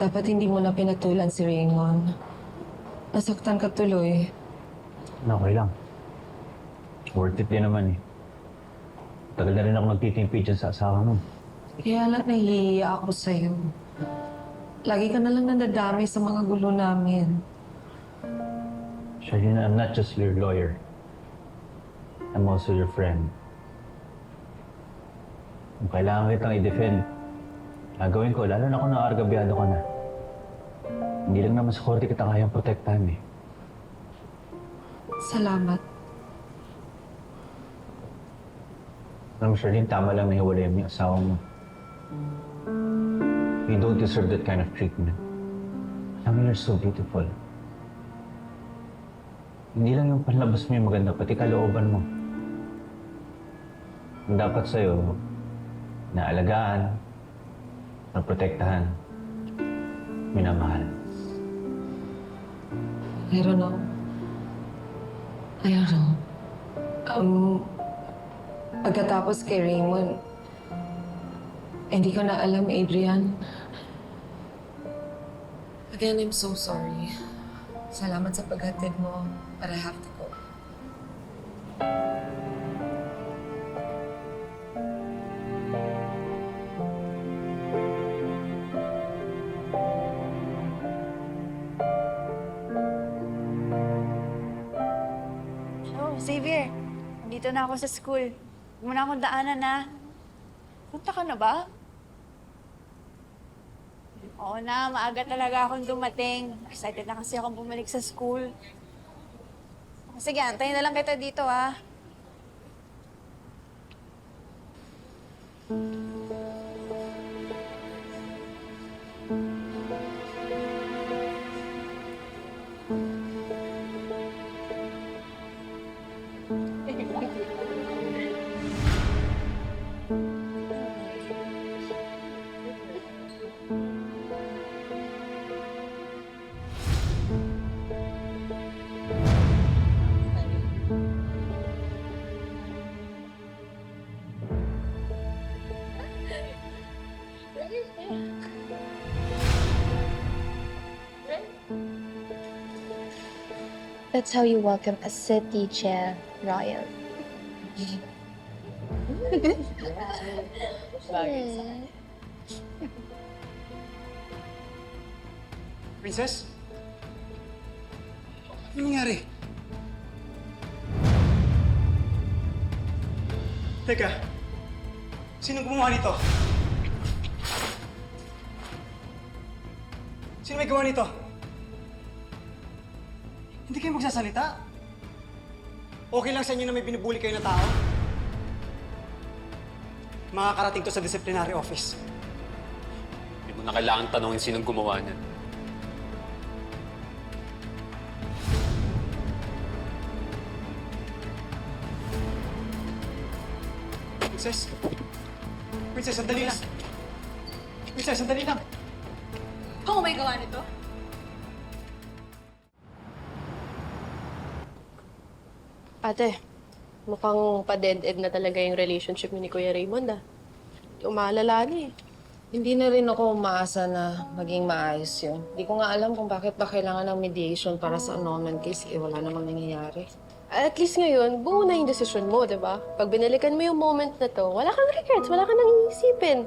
Dapat hindi mo na pinatulan si Raymond. Nasaktan ka tuloy. Okay lang. Worth it din naman eh. Tagal na rin ako nagtitimpi dyan sa asawa mo. Kaya lang nahihiya ako sa'yo. Lagi ka na lang nadadami sa mga gulo namin. Shalina, I'm not just your lawyer. I'm also your friend. Kung kailangan kitang i-defend, gagawin ko, lalo na kung nakaargabyado ka na. Hindi lang naman sa korte kita kayang protektahan eh. Salamat. Alam mo, Charlene, tama lang na hiwalay mo yung asawa mo. You don't deserve that kind of treatment. Alam mo, you're so beautiful. Hindi lang yung panlabas mo yung maganda, pati kalooban mo. Ang dapat sa'yo, naalagaan, naprotektahan, minamahal. I don't know. I don't know. Pagkatapos kay Raymond, hindi ko na alam, Adrian. Again, I'm so sorry. Salamat sa paghatid mo, but I have to go. Oh, Xavier, dito na ako sa school. Huwag mo na akong daanan, na. Punta ka na ba? Oo na, maaga talaga akong dumating. Excited na kasi akong bumalik sa school. Sige, antayin na lang kita dito, ha? That's how you welcome a city chair royal. Princess? Ano nangyari? Teka, sino gumawa nito? Sino may gawa nito? Hindi kayo magsasalita? Okay lang sa inyo na may binubuli kayo na tao? Makakarating to sa disciplinary office. Hindi mo na kailangan tanongin sinong gumawa niyan. Princess? Princess, sandali lang. Princess, sandali lang. Ako may gawa nito? Ate, mukhang pa-dead-end na talaga yung relationship ni Kuya Raymond, ah. Umalala na eh. Hindi na rin ako umaasa na maging maayos yun. Hindi ko nga alam kung bakit ba kailangan ng mediation para sa annulment case. Wala namang nangyayari. At least ngayon, buo na yung desisyon mo, di ba? Pag binalikan mo yung moment na to, wala kang regrets, wala kang nang iisipin.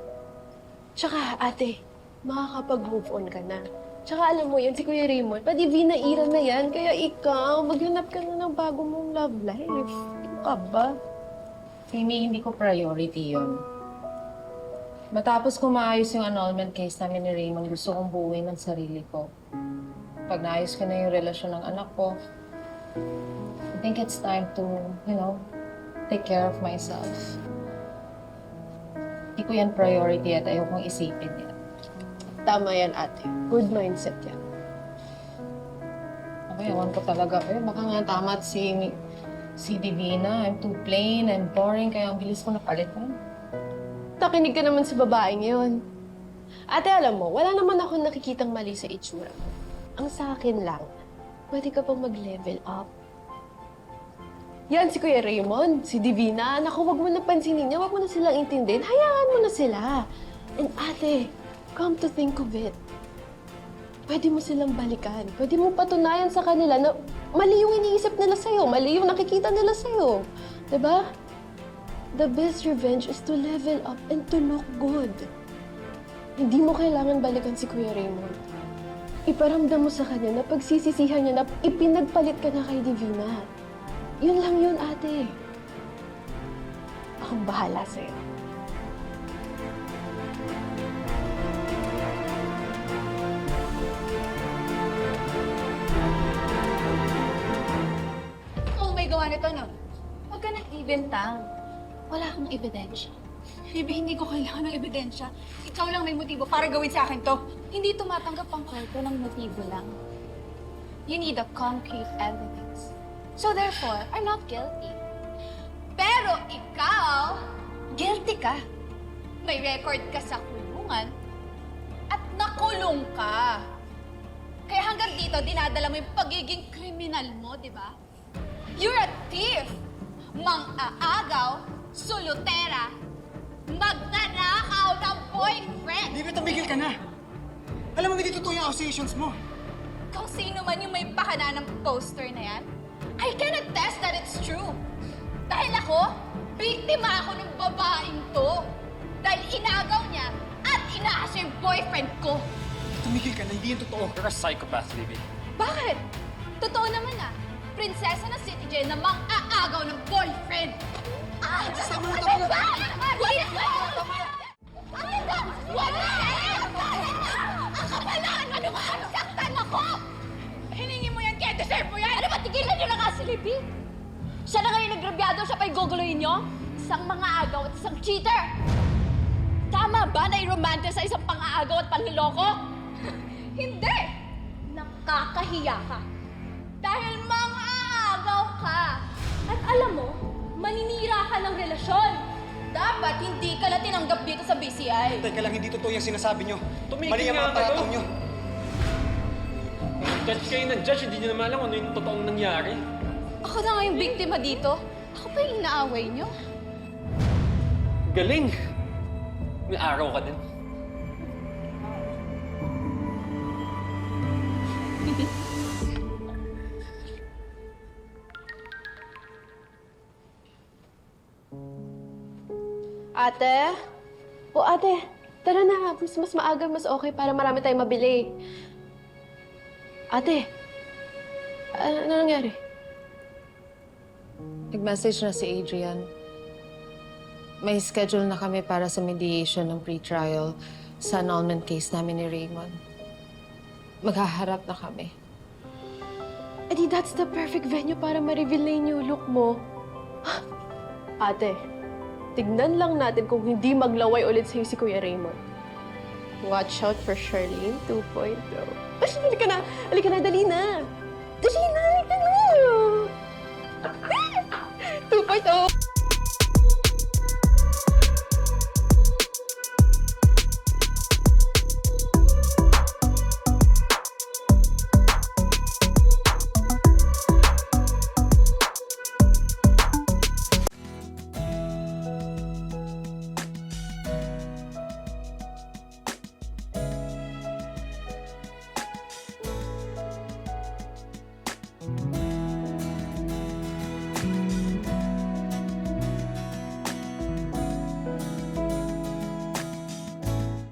Tsaka, ate, makakapag-move on ka na. Tsaka alam mo yan, si Kuya Raymond, pa-divina era na yan. Kaya ikaw, maghanap ka na ng bago mong love life. Ano ka ba? Amy, hindi ko priority yun. Matapos ko maayos yung annulment case namin ni Raymond, gusto kong buuin ang sarili ko. Pag naayos ko na yung relasyon ng anak ko, I think it's time to, take care of myself. Hindi ko yan priority at ayokong isipin yan. Tama yan, ate. Good mindset yan. Okay, ewan ko talaga. Baka nga tama at si Divina. I'm too plain, I'm boring, kaya ang bilis ko napalitan. Nakinig ka naman sa babaeng yun. Ate, alam mo, wala naman ako nakikitang mali sa itsura mo. Ang sa akin lang, pwede ka pang mag-level up. Yan si Kuya Raymond, si Divina. Naku, wag mo na pansinin niya, wag mo na silang intindihin. Hayaan mo na sila. And ate, come to think of it, pwede mo silang balikan. Pwede mo patunayan sa kanila na mali yung iniisip nila sa'yo, mali yung nakikita nila sa'yo. Diba? The best revenge is to level up and to look good. Hindi mo kailangan balikan si Kuya Raymond. Iparamdam mo sa kanya na pagsisisihan niya na ipinagpalit ka na kay Divina. Yun lang yun, ate. Akong bahala sa'yo. Oh my gawa nito, no? Huwag ka nang ibintang. Wala akong ebidensya. Baby, hindi ko kailangan ng ebidensya. Ikaw lang may motibo para gawin sa akin to. Hindi tumatanggap ang kwento ng motibo lang. You need a concrete evidence. So therefore, I'm not guilty. Pero ikaw, guilty ka. May record ka sa kulungan at nakulong ka. Kaya hanggang dito, dinadala mo yung pagiging kriminal mo, di ba? You're a thief! Mang-aagaw, sulutera, magnanakaw ng boyfriend! Bibi, tumigil ka na! Alam mo, hindi totoo yung accusations mo. Kung sino man yung may pakana ng poster na yan, I can attest that it's true. Dahil ako, biktima ako ng babaeng to. Dahil inagaw niya at inaas yung boyfriend ko. Tumigil ka na, hindi yung totoo. You're a psychopath, baby. Bakit? Totoo naman ah. Prinsesa ng City J na mang-aagaw ng boyfriend. Ah! Tama na, tama na. Wala! Wala! Wala! Ang kapalaan! Ano ba? Saktan ako! Hiningi mo yan kaya deserve mo yan! Ano ba? Tigilan nyo na nga si Libby! Siya na ngayon nagrabyado, siya pa iguguluhin nyo? Isang mga agaw at isang cheater! Tama ba na i-romanticize sa isang pang-aagaw at panloloko? Hindi! Nakakahiya ka! Dahil mang-aagaw ka! At alam mo, maninira ka ng relasyon! Dapat hindi ka na tinanggap dito sa BCI! Teka lang, hindi totoo yung sinasabi nyo. Tumigil Mali ang nga mga kayo. paratang nyo. Judge kayo ng judge, hindi nyo naman alam ano yung totoong nangyari. Ako na nga yung biktima dito. Ako pa yung inaaway nyo. Galing! May araw ka din. Ate? O ate, tara na. Mas maaga, mas okay para marami tayong mabili. Ate, ano nangyari? Nag-message na si Adrian. May schedule na kami para sa mediation ng pre-trial sa annulment case namin ni Raymond. Maghaharap na kami. Edi, that's the perfect venue para ma-reveal na yung new look mo. Ate, tignan lang natin kung hindi maglaway ulit sa'yo si Kuya Raymond. Watch out for Charlene 2.0. Halika na! Halika na, dali na! Dali na! Halika na! 2.0!